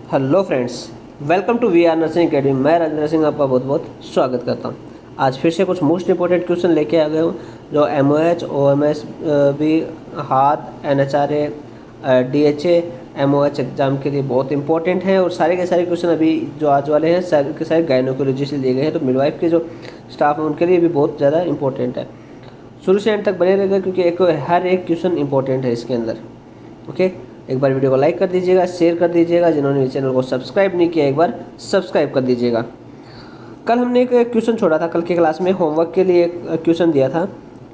Hello friends, welcome to we are nursing academy. मैं राजेंद्र सिंह आपका बहुत बहुत स्वागत करता हूं। आज फिर से कुछ मोस्ट इंपॉर्टेंट क्वेश्चन लेके आ गए हूं जो MOH, OMS भी, hard, NHRA, DHA, MOH exam के लिए बहुत इंपॉर्टेंट हैं। और सारे के सारे क्वेश्चन अभी जो आज वाले हैं सारे के सारे गायनोकोलॉजी से लिए गए हैं, तो मिडवाइफ के जो स्टाफ हैं उनके लिए भी बहुत ज़्यादा इंपॉर्टेंट है। शुरू से एंड तक बने रहेगा क्योंकि हर एक क्वेश्चन इंपॉर्टेंट है इसके अंदर। ओके, एक बार वीडियो को लाइक कर दीजिएगा, शेयर कर दीजिएगा। जिन्होंने इस चैनल को सब्सक्राइब नहीं किया एक बार सब्सक्राइब कर दीजिएगा। कल हमने एक क्वेश्चन छोड़ा था, कल की क्लास में होमवर्क के लिए एक क्वेश्चन दिया था।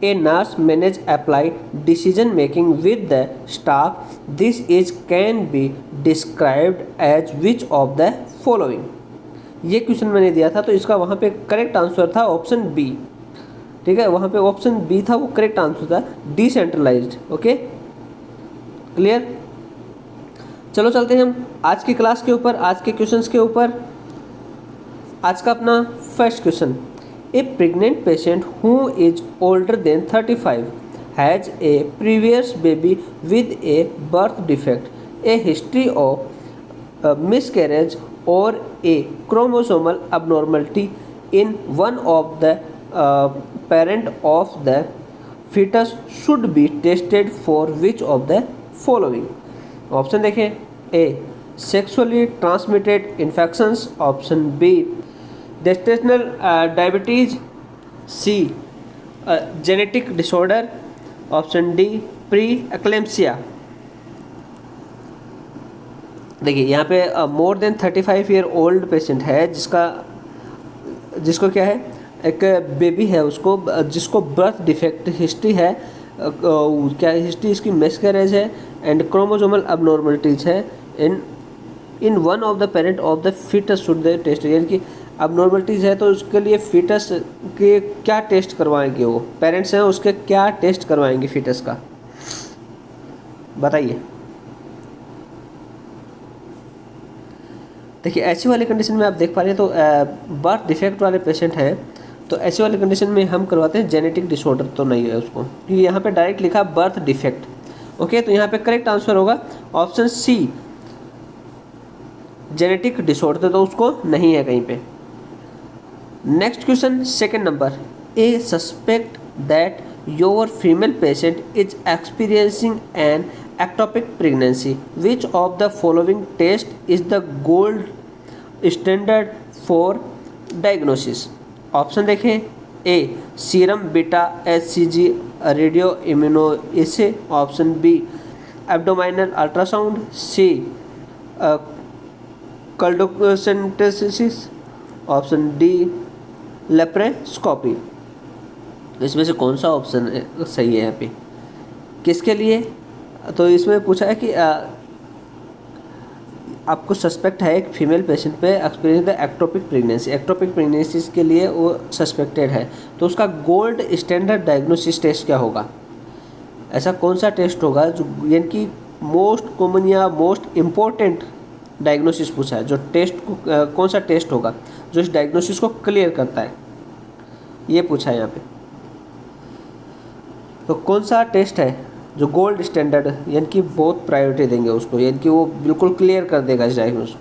A nurse manage apply decision making with the staff, this is can be described as which of the following. ये क्वेश्चन मैंने दिया था, तो इसका वहाँ पे करेक्ट आंसर था ऑप्शन बी। ठीक है, वहाँ पे ऑप्शन बी था, वो करेक्ट आंसर था, डिसेंट्रलाइज्ड। Okay, clear. चलो चलते हैं हम आज की क्लास के ऊपर, आज के क्वेश्चंस के ऊपर। आज का अपना first question, A pregnant patient who is older than 35 has A previous baby with A birth defect, A history of miscarriage और ए chromosomal abnormality in one of the parent of the fetus should be tested for which of the following। Option देखें, A sexually transmitted infections, option B gestational diabetes, C genetic disorder, option D pre eclampsia. देखिए यहाँ पे more than 35 year old patient है जिसको क्या है, एक baby है उसको, जिसको बर्थ डिफेक्ट हिस्ट्री है, क्या हिस्ट्री इसकी मिसकैरेज है एंड क्रोमोसोमल abnormalities है in one of the parent of the fetus should they test. यानी कि abnormalities है तो उसके लिए फीटस के क्या टेस्ट करवाएंगे, वो पेरेंट्स हैं उसके क्या टेस्ट करवाएंगे फीटस का, बताइए। देखिए ऐसी वाली कंडीशन में आप देख पा रहे हैं, तो बर्थ डिफेक्ट वाले पेशेंट हैं, तो ऐसे वाली कंडीशन में हम करवाते हैं जेनेटिक डिसऑर्डर तो नहीं है उसको, क्योंकि यहाँ पे डायरेक्ट लिखा बर्थ डिफेक्ट। ओके, तो यहाँ पे करेक्ट आंसर होगा ऑप्शन सी, जेनेटिक डिसऑर्डर, तो उसको नहीं है कहीं पे। Next question, second number, A suspect that your female patient is experiencing an ectopic pregnancy, which of the following test is the gold standard for diagnosis. Option देखें, A serum beta HCG radioimmunoassay, option B abdominal ultrasound, C culdocentesis, option D laparoscopy. इसमें से कौन सा option सही है यहाँ पे किसके लिए? तो इसमें पूछा है कि आपको सस्पेक्ट है एक फीमेल पेशेंट पे experience the ectopic pregnancy, ectopic pregnancy के लिए वो सस्पेक्टेड है, तो उसका गोल्ड स्टैंडर्ड डायग्नोसिस टेस्ट क्या होगा? ऐसा कौन सा टेस्ट होगा जो यानी कि मोस्ट कॉमन या मोस्ट इम्पोर्टेंट डायग्नोसिस पूछा है, जो टेस्ट को कौन सा टेस्ट होगा जो इस डायग्नोसिस को क्लियर करता है, ये पूछा है यहाँ पे। तो कौन सा टेस्ट है जो गोल्ड स्टैंडर्ड यानी कि बहुत प्रायोरिटी देंगे उसको, यानी कि वो बिल्कुल क्लियर कर देगा इस डायग्नोसिस।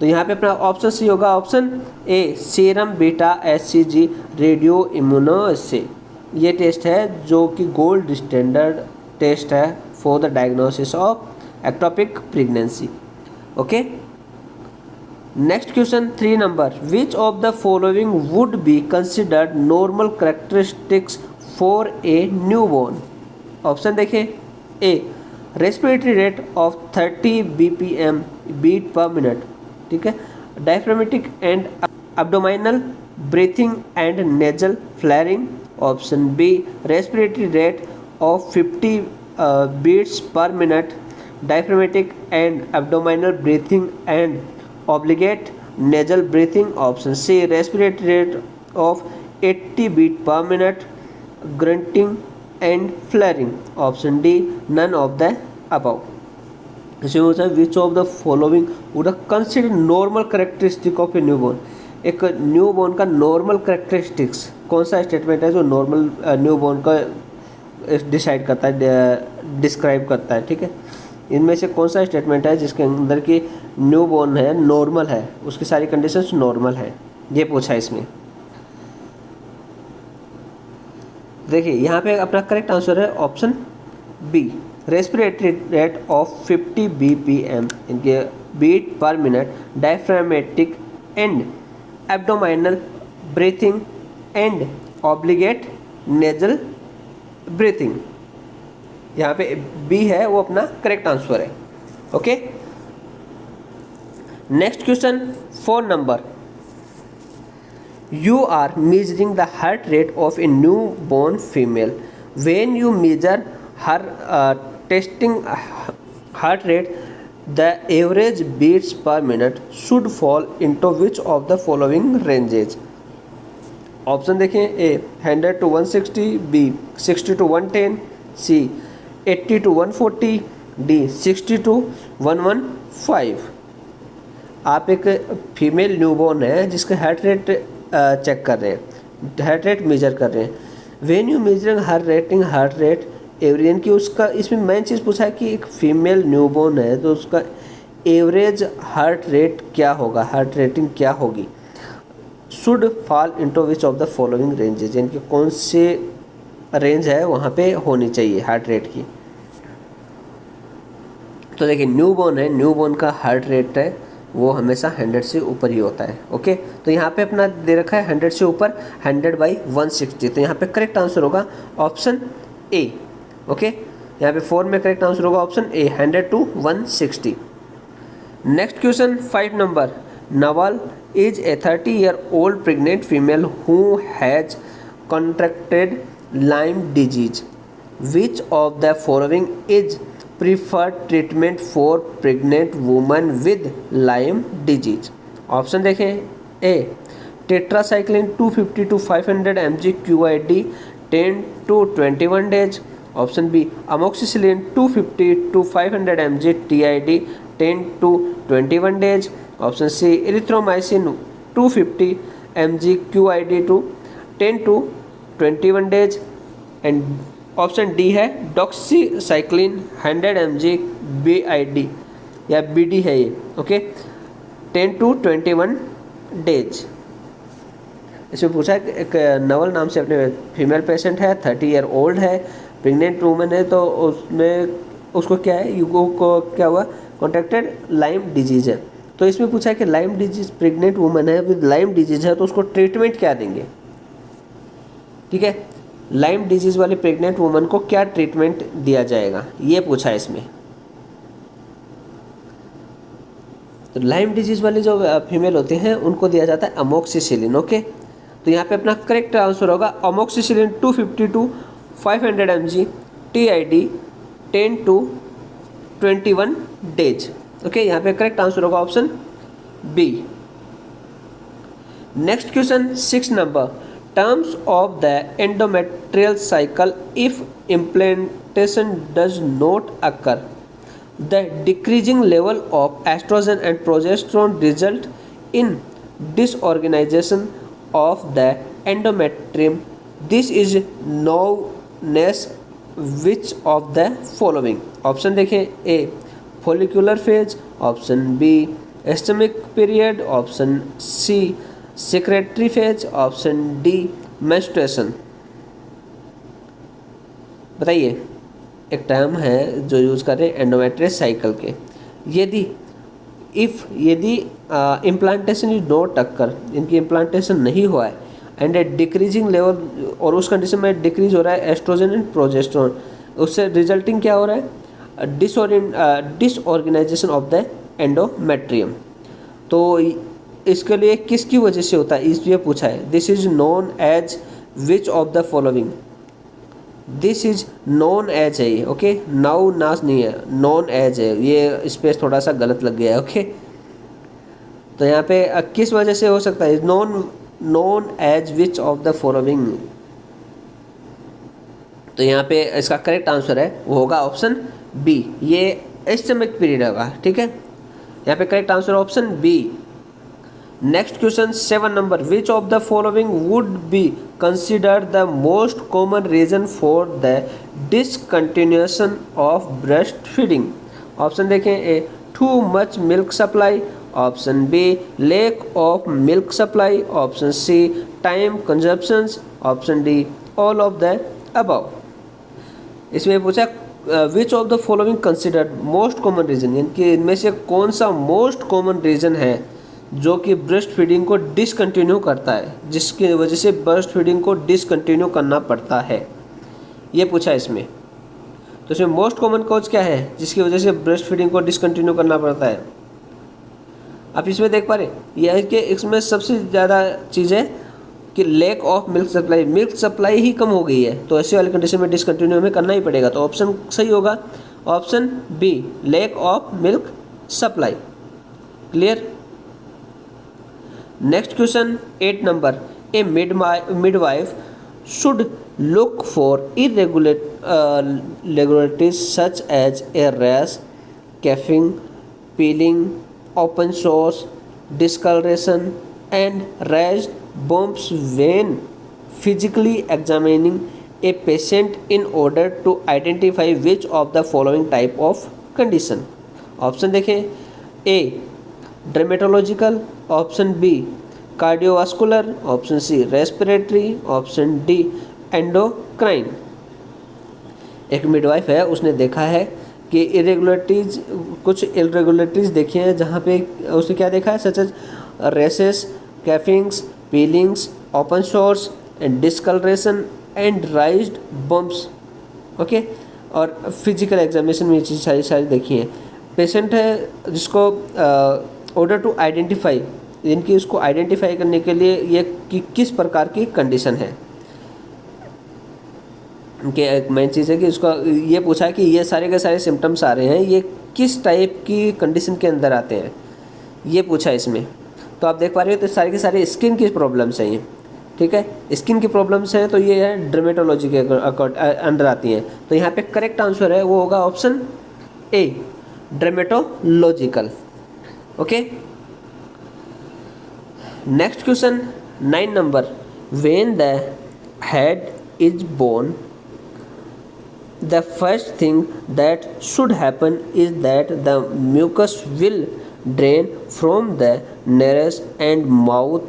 तो यहाँ पे अपना ऑप्शन सी होगा, option A serum beta HCG radioimmunoassay. ये टेस्ट है जो कि गोल्ड स्टैंडर्ड टेस्ट है for the diagnosis of ectopic pregnancy. Okay, next question 3 number, which of the following would be considered normal characteristics for a newborn. Option देखें, A respiratory rate of 30 BPM beat per minute, ठीक है, diaphragmatic and abdominal breathing and nasal flaring, option B respiratory rate of 50 beats पर minute, diaphragmatic and abdominal breathing and obligate nasal breathing, option C respiratory rate of 80 beat per minute, grunting and flaring, option D none of the above. इसमें होता है which of the following would consider normal characteristic of a newborn. एक newborn का normal characteristics कौन सा statement है जो normal newborn का डिसाइड करता है, डिस्क्राइब करता है, ठीक है। इनमें से कौन सा स्टेटमेंट है जिसके अंदर की न्यू बॉर्न है नॉर्मल है, उसकी सारी कंडीशंस नॉर्मल है, ये पूछा है इसमें। देखिए यहाँ पे अपना करेक्ट आंसर है option B, respiratory rate of 50 BPM इनके beat per minute, diaphragmatic and abdominal breathing and obligate nasal breathing. यहाँ पे बी है वो अपना करेक्ट आंसर है। Okay, next question 4 number, you are measuring the heart rate of a newborn female. When you measure her testing heart rate, the average beats per minute should fall into which of the following ranges? Option देखें, A 100 to 160, B 60 to 110, C 80 to 140, D 60 to 115। आप एक female newborn है जिसका heart rate check कर रहे हैं, heart rate major कर रहे हैं। When you measuring heart rate average की, उसका इसमें मेन चीज़ पूछा है कि एक फीमेल न्यूबॉर्न है तो उसका एवरेज हार्ट रेट क्या होगा, हार्ट रेटिंग क्या होगी। Should fall into which of the following ranges, यानी कि कौन से रेंज है वहाँ पे होनी चाहिए हार्ट रेट की। तो देखिए न्यूबॉर्न है, न्यूबॉर्न का हार्ट रेट है वो हमेशा 100 से ऊपर ही होता है। ओके, तो यहाँ पे अपना दे रखा है 100 से ऊपर, 100/160, तो यहाँ पे करेक्ट आंसर होगा ऑप्शन ए। ओके, यहाँ पे 4 में करेक्ट आंसर होगा option A, 100 to 160। Next question 5 number, Naval is a 30-year-old pregnant female who has contracted Lyme disease. Which of the following is preferred treatment for pregnant women with Lyme disease? Option देखें, A tetracycline 250 to 500 mg QID 10 to 21 days, option B amoxicillin 250 to 500 mg TID 10 to 21 days, option C erythromycin 250 mg QID 10 to 21 days, and option D है doxycycline 100 mg BID या BD है ये। Okay, 10 to 21 days। इसमें पूछा है एक नवल नाम से अपने फीमेल पेशेंट है, 30 year old है, प्रेग्नेंट वूमेन है, तो उसमें उसको क्या है, युगो को क्या हुआ, कॉन्ट्रैक्टेड लाइम डिजीज़ है। तो इसमें पूछा है कि लाइम डिजीज़, प्रेग्नेंट वूमेन है विद लाइम डिजीज़ है तो उसको ट्रीटमेंट क्या देंगे। ठीक है, लाइम डिजीज़ वाली प्रेग्नेंट वुमन को क्या ट्रीटमेंट दिया जाएगा, ये पूछा है इसमें। तो लाइम डिजीज़ वाली जो फीमेल होती हैं उनको दिया जाता है अमोक्सिसिलिन। ओके, तो यहाँ पे अपना करेक्ट आंसर होगा amoxicillin 250 to 500 mg TID 10 to 21 days। Okay, यहाँ पे करेक्ट आंसर होगा option B. Next question 6 number, terms of the endometrial cycle if implantation does not occur. The decreasing level of estrogen and progesterone result in disorganization of the endometrium. This is known as which of the following? Option देखें, A follicular phase, option B isthmic period, option C secretory phase, option D menstruation. बताइए, एक term है जो use कर रहे हैं एंडोमेट्रियस cycle के। यदि इम्प्लांटेशन इज नॉट अक्कर, इनकी इम्प्लांटेशन नहीं हुआ है, एंड ए डिक्रीजिंग लेवल, और उस कंडीशन में डिक्रीज हो रहा है एस्ट्रोजन एंड प्रोजेस्टेरोन, उससे रिजल्टिंग क्या हो रहा है, डिसऑर्गेनाइजेशन ऑफ द एंडोमेट्रियम। तो इसके लिए किसकी वजह से होता है इसलिए पूछा है। This is known as which of the following, this is known as है ये। ओके, नाउ नास नहीं है, नोन एज है, ये स्पेस थोड़ा सा गलत लग गया है। ओके, तो यहाँ पे किस वजह से हो सकता है, known as which of the following, तो यहाँ पे इसका करेक्ट आंसर है वो होगा ऑप्शन बी, ये एस्टमिक पीरियड होगा। ठीक है, यहाँ पे correct answer option B. Next question 7 number, which of the following would be considered the most common reason for the discontinuation of breast feeding. Option देखें, A too much milk supply, option B lack of milk supply, option C time consumptions, option D all of the above. इसमें पूछा which of the following considered most common reason, यानी कि इनमें से कौन सा most common reason है जो कि ब्रेस्ट फीडिंग को डिसकंटिन्यू करता है, जिसकी वजह से ब्रेस्ट फीडिंग को डिसकंटिन्यू करना पड़ता है, ये पूछा इसमें। तो इसमें मोस्ट कॉमन कॉज क्या है जिसकी वजह से ब्रेस्ट फीडिंग को डिसकंटिन्यू करना पड़ता है? आप इसमें देख पा रहे यह है कि इसमें सबसे ज़्यादा चीज़ है कि lack of milk supply, milk supply ही कम हो गई है, तो ऐसे वाली कंडीशन में डिसकंटिन्यू हमें करना ही पड़ेगा। तो ऑप्शन सही होगा option B lack of milk supply. Clear. Next question 8 number, a midwife should look for irregularities such as a rash, coughing, peeling, open sores, discoloration, and raised bumps when physically examining a patient in order to identify which of the following type of condition। Option देखें, A dermatological, option B cardiovascular, option C respiratory, option D endocrine. एक midwife है, उसने देखा है कि कुछ irregularities देखी हैं जहाँ पे उसने क्या देखा है, such as rashes, chafings, peelings, open sores and discoloration and raised bumps. Okay, और फिजिकल एग्जामिनेशन में ये चीज़ सारी देखी हैं। पेशेंट है जिसको ऑर्डर टू आइडेंटिफाई, इनकी उसको आइडेंटिफाई करने के लिए ये कि किस प्रकार की कंडीशन है, कि एक मेन चीज़ है कि उसका ये पूछा है कि ये सारे के सारे सिम्टम्स आ रहे हैं, ये किस टाइप की कंडीशन के अंदर आते हैं, ये पूछा है इसमें। तो आप देख पा रहे हो तो सारे के सारे स्किन की प्रॉब्लम्स हैं ये, ठीक है, स्किन की प्रॉब्लम्स हैं, तो ये है डर्मेटोलॉजी के अंडर आती हैं। तो यहाँ पे करेक्ट आंसर है वो होगा option A dermatological. Okay. Next question 9 number, when the head is born the first thing that should happen is that the mucus will drain from the nares and mouth,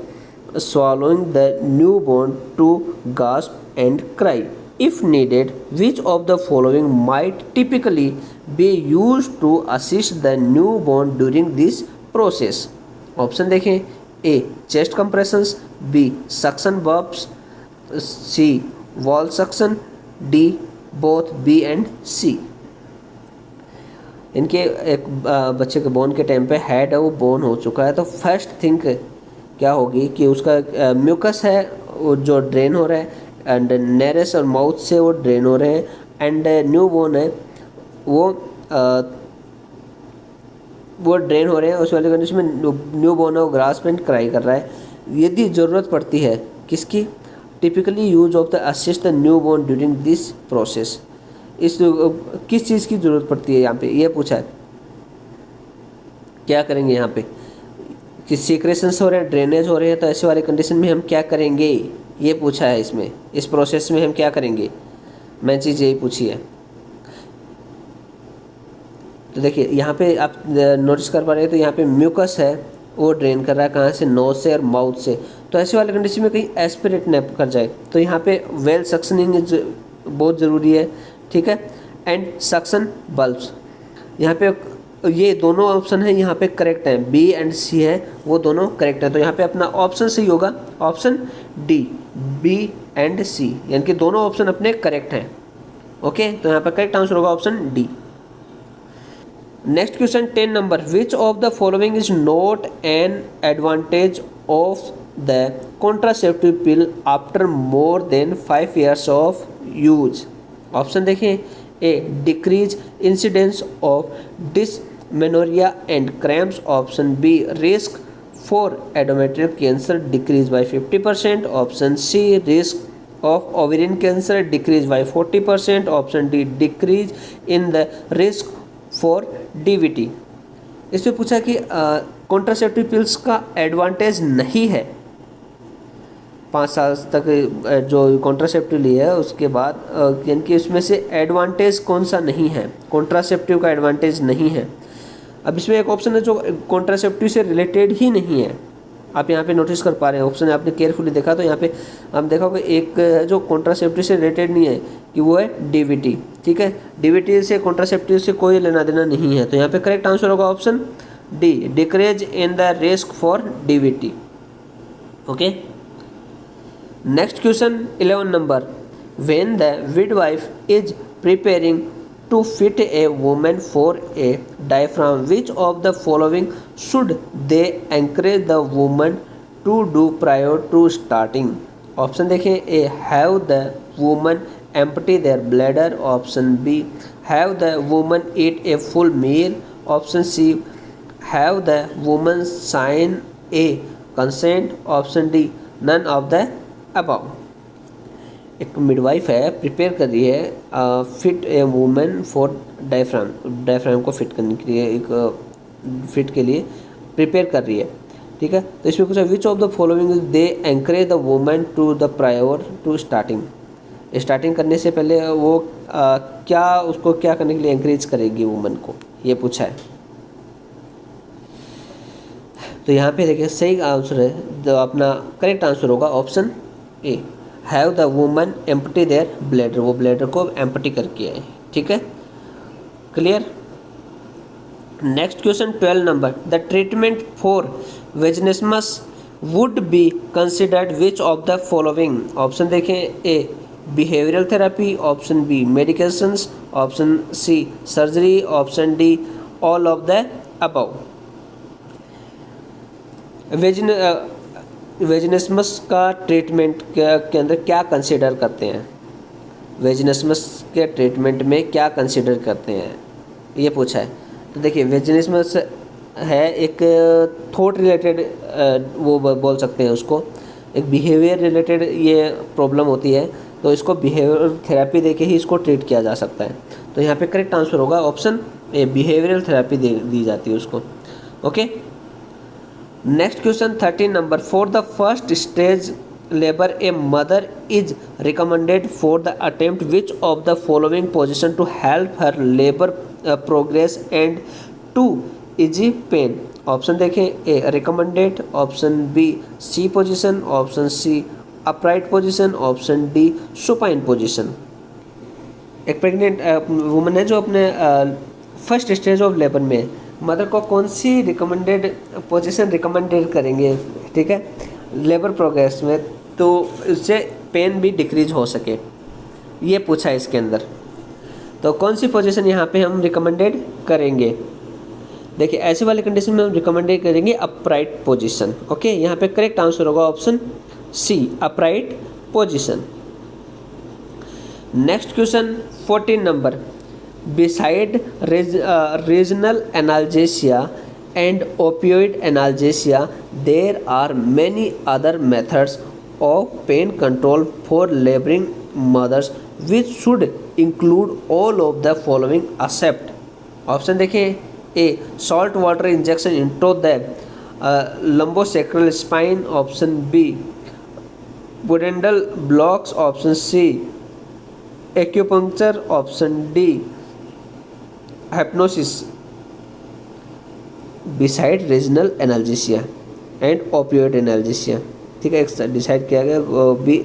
swallowing the newborn to gasp and cry. If needed, which of the following might typically be used to assist the newborn during this process? Option देखें, A chest compressions, B suction bulbs, C wall suction, D both B and C. इनके एक बच्चे के bone के time पे head है वो bone हो चुका है, तो फर्स्ट थिंग क्या होगी कि उसका म्यूकस है वो जो ड्रेन हो रहा है, एंड नेरेस और माउथ से वो ड्रेन हो रहे हैं, एंड न्यू बोन है वो ड्रेन हो रहे हैं। उस वाले कंडीशन में न्यू बोन है वो ग्रास्प एंड क्राई कर रहा है। यदि ज़रूरत पड़ती है किसकी, typically use of the assist the newborn during this process, इस किस चीज़ की ज़रूरत पड़ती है यहाँ पे ये पूछा है। क्या करेंगे यहाँ पे कि सीक्रेशंस हो रहे हैं, ड्रेनेज हो रहे हैं, तो ऐसे वाले कंडीशन में हम क्या करेंगे ये पूछा है। इसमें इस प्रोसेस में हम क्या करेंगे, मैं चीज़ यही पूछी है। तो देखिए यहाँ पे आप नोटिस कर पा रहे हैं, तो यहाँ पे म्यूकस है वो ड्रेन कर रहा है कहाँ से, नोज से और माउथ से। तो ऐसे वाले कंडीशन में कहीं एस्पिरेट न कर जाए, तो यहाँ पे वेल सक्शनिंग बहुत ज़रूरी है, ठीक है, एंड सक्शन बल्ब्स। यहाँ पे ये दोनों ऑप्शन है यहाँ पे करेक्ट है, बी एंड सी है वो दोनों करेक्ट है। तो यहाँ पे अपना ऑप्शन सही होगा ऑप्शन डी, बी एंड सी, यानी कि दोनों ऑप्शन अपने करेक्ट हैं। ओके, तो यहाँ पे करेक्ट आंसर होगा option D. Next question 10 number, which of the following is not an advantage of the contraceptive pill after more than 5 years of use. Option देखें, A decrease incidence of dysmenorrhea and cramps, option B risk for endometrial cancer decrease by 50%, option C risk of ovarian cancer decrease by 40%, option D decrease in the risk for DVT. इसमें पूछा कि contraceptive pills का advantage नहीं है, 5 साल तक जो contraceptive लिया है उसके बाद यानी कि उसमें से एडवांटेज कौन सा नहीं है, कॉन्ट्रासेप्टिव का एडवांटेज नहीं है। अब इसमें एक ऑप्शन है जो कॉन्ट्रासेप्टिव से रिलेटेड ही नहीं है, आप यहाँ पे नोटिस कर पा रहे हैं ऑप्शन, आपने केयरफुली देखा तो यहाँ पे हम देखा कि एक जो कॉन्ट्रासेप्टिव से रिलेटेड नहीं है कि वो है डीवीटी। ठीक है, डीवीटी से कॉन्ट्रासेप्टिव से कोई लेना देना नहीं है, तो यहाँ पे करेक्ट आंसर होगा option D, decrease in the risk for DVT. Okay, next question 11 number, when the midwife is preparing to fit a woman for a diaphragm, which of the following should they encourage the woman to do prior to starting? Option देखें, A have the woman empty their bladder, option B have the woman eat a full meal, option C have the woman sign a consent, option D none of the above। एक midwife है, prepare कर रही है fit a women for diaphragm को fit करने के लिए, एक फिट के लिए प्रिपेयर कर रही है। ठीक है, तो इसमें पूछा which of the following they encourage the women to the prior to starting करने से पहले वो क्या उसको क्या करने के लिए एंकरेज करेगी वुमेन को, ये पूछा है। तो यहाँ पे देखिए सही आंसर है, जो अपना करेक्ट आंसर होगा option A, have the woman empty their bladder, वो ब्लैडर को एम्प्टी करके आए। ठीक है, clear. Next question 12 number, the treatment for vaginismus would be considered which of the following? Option देखें, A behavioural therapy, option B medications, option C surgery, option D all of the above. Vaginismus का treatment के अंदर क्या consider करते हैं, वेजिनिसमस के treatment में क्या कंसिडर करते हैं, ये पूछा है। तो देखिए वेजिनिसमस है एक थॉट रिलेटेड, वो बोल सकते हैं उसको, एक बिहेवियर रिलेटेड ये प्रॉब्लम होती है, तो इसको बिहेवियर थेरेपी देके ही इसको ट्रीट किया जा सकता है। तो यहाँ पे करेक्ट आंसर होगा ऑप्शन ए, बिहेवियरल थेरेपी दी जाती है उसको। Okay, next question 13 number, for the first stage labour a mother is recommended for the attempt which of the following position to help her labour progress and to ease pain? Option देखें, A recommended, option B C position, option C upright position, option D supine position. एक pregnant woman है जो अपने first stage of labour में, mother को कौन सी recommended position recommended करेंगे, ठीक है, लेबर प्रोग्रेस में, तो उससे पेन भी डिक्रीज हो सके, ये पूछा है इसके अंदर। तो कौन सी पोजीशन यहाँ पे हम रिकमेंडेड करेंगे? देखिए ऐसे वाले कंडीशन में हम रिकमेंडेड करेंगे अपराइट पोजीशन। ओके, यहाँ पे करेक्ट आंसर होगा option C, upright position. Next question 14 number, beside regional analgesia and opioid analgesia, there are many other methods of pain control for laboring mothers which should include all of the following except? Option देखें, A salt water injection into the lumbosacral spine, option B pudendal blocks, option C acupuncture, option D hypnosis beside regional analgesia and opioid analgesia। ठीक है, एक decide किया गया be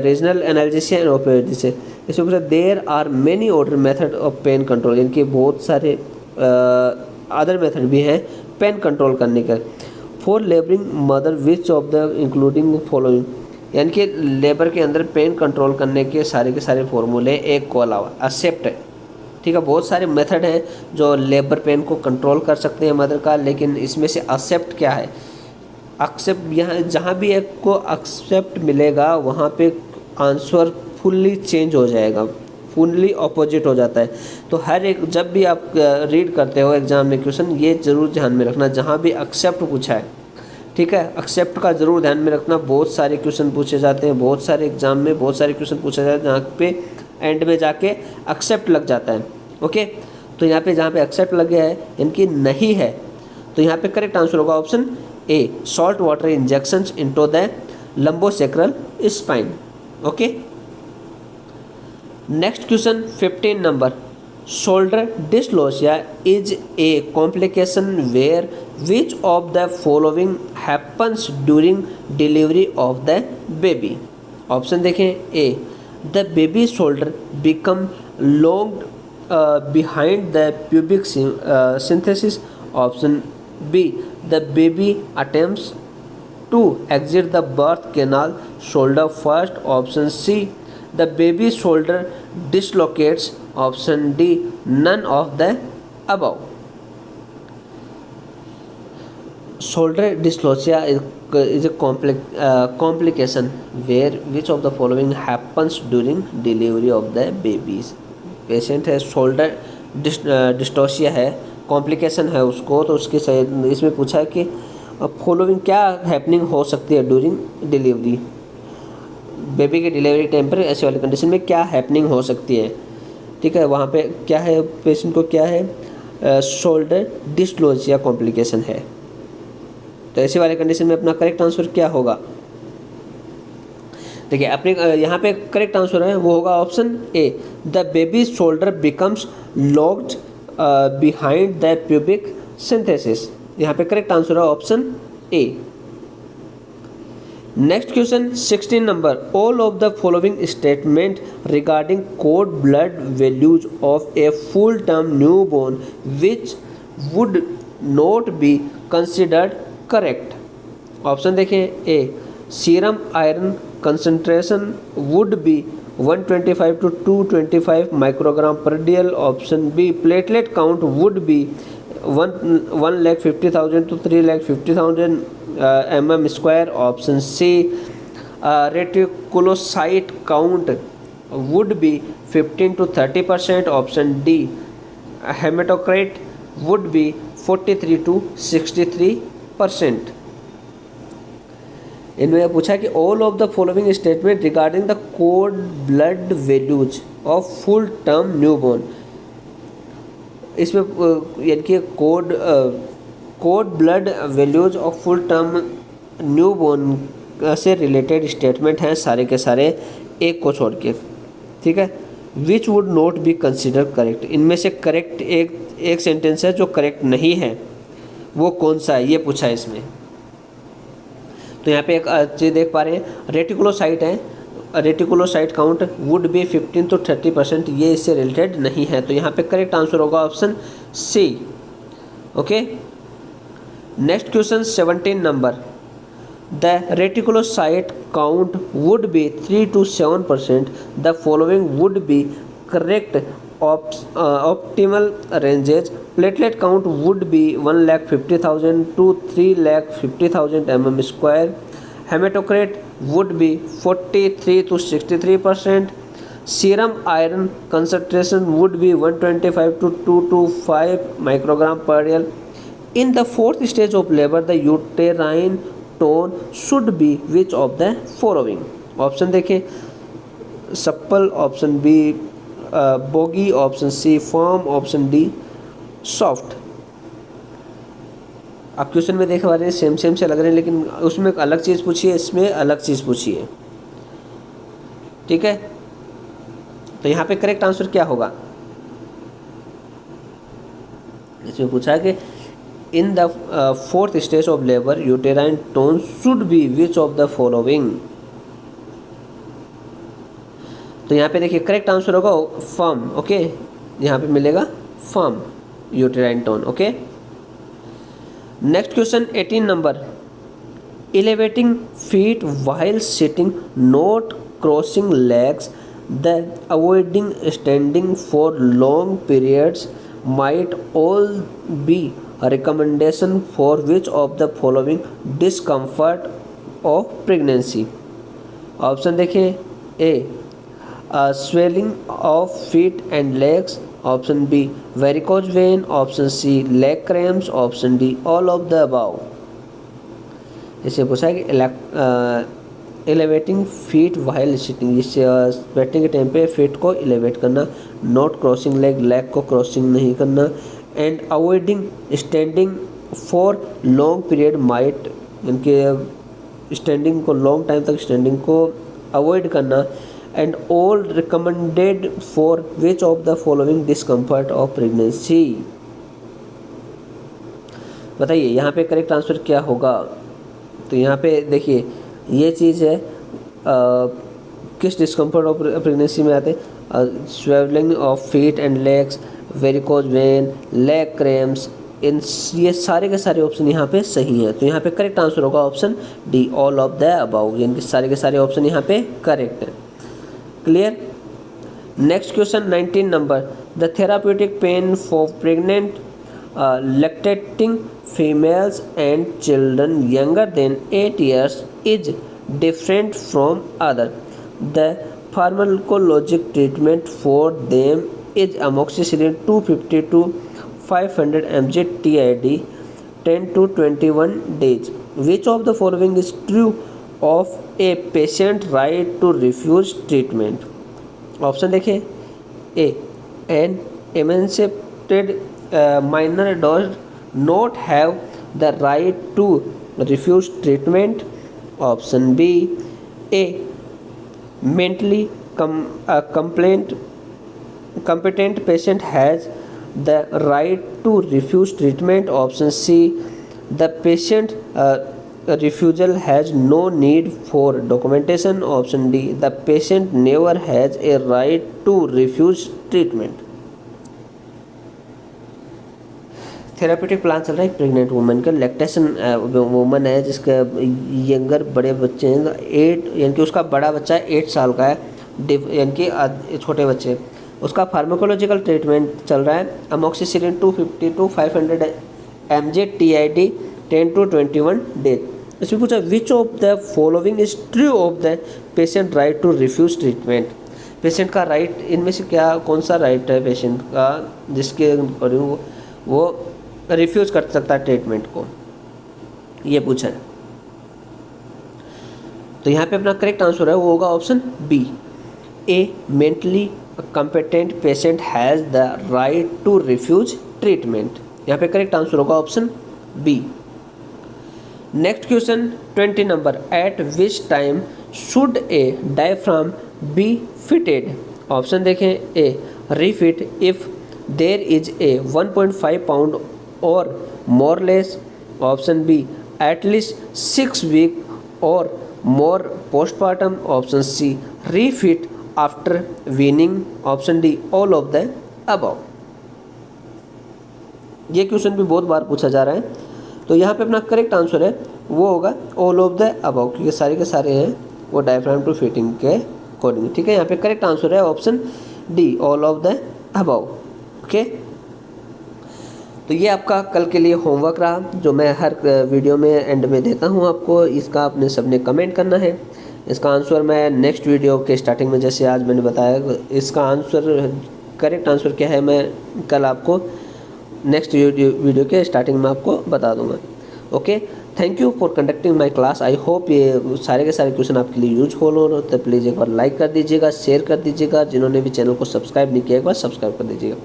regional analgesia and opioid से। इसमें पूछा there are many other method of pain control, यानी कि बहुत सारे अदर मेथड भी हैं पेन कंट्रोल करने का। For labouring mother which of the including following, यानी कि लेबर के अंदर पेन कंट्रोल करने के सारे फॉर्मूले एक को अलावा एक्सेप्ट है। ठीक है, बहुत सारे मेथड हैं जो लेबर पेन को कंट्रोल कर सकते हैं मदर का, लेकिन इसमें से एक्सेप्ट क्या है? एक्सेप्ट यहाँ जहाँ भी एक को एक्सेप्ट मिलेगा वहाँ पे आंसर फुल्ली चेंज हो जाएगा, फुल्ली अपोजिट हो जाता है। तो हर एक जब भी आप रीड करते हो एग्जाम में क्वेश्चन, ये ज़रूर ध्यान में रखना जहाँ भी एक्सेप्ट पूछा है, ठीक है, एक्सेप्ट का ज़रूर ध्यान में रखना। बहुत सारे क्वेश्चन पूछे जाते हैं, बहुत सारे एग्जाम में बहुत सारे क्वेश्चन पूछे जाते हैं जहाँ पे एंड में जाके एक्सेप्ट लग जाता है। ओके, तो यहाँ पे जहाँ पे एक्सेप्ट लग गया है इनकी नहीं है, तो यहाँ पे करेक्ट आंसर होगा option A, salt water injections into the lumbosacral spine. Okay. Next question 15 number. Shoulder dystocia is a complication where which of the following happens during delivery of the baby. Option देखें, A the baby shoulder become long behind the pubic synthesis. Option B, the baby attempts to exit the birth canal shoulder first. Option C, the baby shoulder dislocates. Option D, none of the above. Shoulder dystocia is a complication where which of the following happens during delivery of the babies. Patient है, shoulder dystocia है, complication है उसको, तो उसके इसमें पूछा है कि फॉलोइंग क्या हैपनिंग हो सकती है ड्यूरिंग डिलीवरी, बेबी के डिलीवरी टाइम पर ऐसे वाली कंडीशन में क्या हैपनिंग हो सकती है. ठीक है, वहाँ पे क्या है, पेशेंट को क्या है, शोल्डर डिस्टोशिया कॉम्प्लिकेशन है. तो ऐसे वाले कंडीशन में अपना करेक्ट आंसर क्या होगा. देखिए अपने यहाँ पे करेक्ट आंसर है वो होगा option A, the baby shoulder becomes locked behind the pubic synthesis. यहाँ पे करेक्ट आंसर है option A. Next question 16 number. All of the following statement regarding cord blood values of a full term new born which would not be considered correct. Option देखें, A serum iron concentration would be 125 to 225 microgram per dl. Option B, platelet count would be 1,50,000 to 3,50,000 mm square. Option C, reticulocyte count would be 15 to 30%. Option D, hematocrit would be 43 to 63%. इनमें पूछा कि all of the following statement regarding the code blood values of full term newborn. इसमें यानी कि code blood values of full term newborn से related statement हैं सारे के सारे, एक को छोड़ के. ठीक है, विच would not be consider correct. इनमें से करेक्ट एक सेंटेंस है जो करेक्ट नहीं है, वो कौन सा है ये पूछा है इसमें. तो यहाँ पे एक चीज़ देख पा रहे हैं, रेटिकुलोसाइट है, reticulocyte count would B 15 to 30%, ये इससे रिलेटेड नहीं है. तो यहाँ पे करेक्ट आंसर होगा option C. Okay. Next question 17 number. The reticulocyte count would be 3 to 7%. The following would be correct optimal ranges. Platelet count would be 1,50,000 to 3,50,000 mm square. Hematocrit would be 43 to 63%. Serum iron concentration would be 125 to 225 microgram per dl. In the fourth stage of labor, the uterine tone should be which of the following. Option देखें, supple. Option B boggy. Option C firm. Option D soft. आप question में देख पा रहे हैं same से लग रहे हैं, लेकिन उसमें एक अलग चीज़ पूछी है, इसमें अलग चीज़ पूछी है. ठीक है, तो यहाँ पे करेक्ट आंसर क्या होगा. इसमें पूछा है कि in the fourth stage of labour uterine tone should be which of the following. तो यहाँ पे देखिए करेक्ट आंसर होगा फर्म. ओके, यहाँ पे मिलेगा firm uterine tone. Okay. Next question 18 number. Elevating feet while sitting, not crossing legs, the avoiding standing for long periods might all B recommendation for which of the following discomfort of pregnancy. Option देखें, ए swelling of feet and legs. Option B, varicose vein. Option C, leg cramps. Option D, all of the above. इसे पूछा है कि elevating feet while sitting, जिससे बैठने के time पे feet को एलिवेट करना, नॉट क्रॉसिंग लेग, लेग को क्रॉसिंग नहीं करना, and avoiding standing for long period might, इनके स्टैंडिंग को, लॉन्ग टाइम तक स्टैंडिंग को अवॉइड करना। And all recommended for which of the following discomfort of pregnancy. बताइए यहाँ पे करेक्ट आंसर क्या होगा। तो यहाँ पे देखिए ये चीज़ है किस डिस्कम्फर्ट ऑफ प्रेगनेंसी में आते हैं। Swelling of feet and legs, varicose vein, leg cramps, इन ये सारे के सारे ऑप्शन यहाँ पे सही हैं। तो यहाँ पे करेक्ट आंसर होगा option D, all of the above, यानी कि सारे के सारे ऑप्शन यहाँ पे करेक्ट हैं। Clear. Next question 19 number, the therapeutic pain for pregnant lactating females and children younger than 8 years is different from other. The pharmacologic treatment for them is amoxicillin 250 to 500 mg TID 10 to 21 days. Which of the following is true of a patient right to refuse treatment? Option देखिए, A N emancipated minor does not have the right to refuse treatment. Option B, a mentally competent patient has the right to refuse treatment. Option C, the patient refusal has no need for documentation. Option D, the patient never has a right to refuse treatment. Therapeutic plan चल रहा है pregnant women का, lactation woman है जिसका younger बड़े बच्चे हैं 8, यानी कि उसका बड़ा बच्चा 8 साल का है, यानी कि छोटे बच्चे, उसका फार्माकोलॉजिकल ट्रीटमेंट चल रहा है amoxicillin 250 to 500 mg TID 10 to 21 days. इसमें पूछा which of the following is true of the patient right to refuse treatment. Patient का राइट, इनमें से क्या कौन सा राइट है पेशेंट का जिसके अकॉर्डिंग वो रिफ्यूज़ कर सकता है ट्रीटमेंट को, ये पूछा है। तो यहाँ पे अपना करेक्ट आंसर है वो होगा option B, a mentally competent patient has the right to refuse treatment. यहाँ पे करेक्ट आंसर होगा option B. Next question 20 number, at which time should a diaphragm be fitted. Option देखें, A refit if there is a 1.5 pound or more less. Option B, at least 6 weeks or more postpartum. Option C, refit after weaning. Option D, all of the above. ये question भी बहुत बार पूछा जा रहा है, तो यहाँ पे अपना करेक्ट आंसर है वो होगा ऑल ऑफ द अबाउ, क्योंकि सारे के सारे हैं वो डायफ्राम टू फिटिंग के अकॉर्डिंग। ठीक है, यहाँ पे करेक्ट आंसर है option D, all of the above. Okay, तो ये आपका कल के लिए होमवर्क रहा, जो मैं हर वीडियो में एंड में देता हूँ आपको। इसका आपने सबने कमेंट करना है। इसका आंसर मैं नेक्स्ट वीडियो के स्टार्टिंग में, जैसे आज मैंने बताया, इसका आंसर करेक्ट आंसर क्या है मैं कल आपको नेक्स्ट वीडियो के स्टार्टिंग में आपको बता दूँगा। Okay, thank you for conducting my class. I hope ये सारे के सारे क्वेश्चन आपके लिए यूजफुल हो, तो प्लीज़ एक बार लाइक कर दीजिएगा, शेयर कर दीजिएगा। जिन्होंने भी चैनल को सब्सक्राइब नहीं किया एक बार सब्सक्राइब कर दीजिएगा।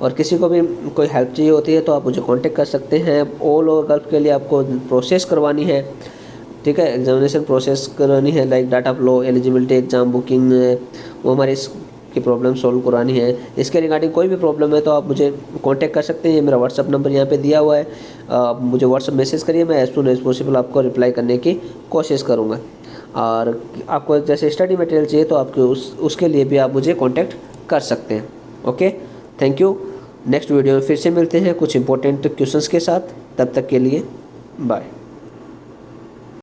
और किसी को भी कोई हेल्प चाहिए होती है तो आप मुझे कांटेक्ट कर सकते हैं। ऑल ओवर गल्फ के लिए आपको प्रोसेस करवानी है, ठीक है, एग्जामिनेशन प्रोसेस करवानी है, like data flow, eligibility exam, booking, वो हमारी की प्रॉब्लम सॉल्व करवानी है। इसके रिगार्डिंग कोई भी प्रॉब्लम है तो आप मुझे कांटेक्ट कर सकते हैं। ये मेरा व्हाट्सअप नंबर यहाँ पे दिया हुआ है, मुझे व्हाट्सअप मैसेज करिए, मैं एज सून एज पॉसिबल आपको रिप्लाई करने की कोशिश करूँगा। और आपको जैसे स्टडी मटेरियल चाहिए तो आपको उसके लिए भी आप मुझे कॉन्टैक्ट कर सकते हैं। Okay, thank you. Next video में फिर से मिलते हैं कुछ इंपॉर्टेंट क्वेश्चंस के साथ, तब तक के लिए बाय।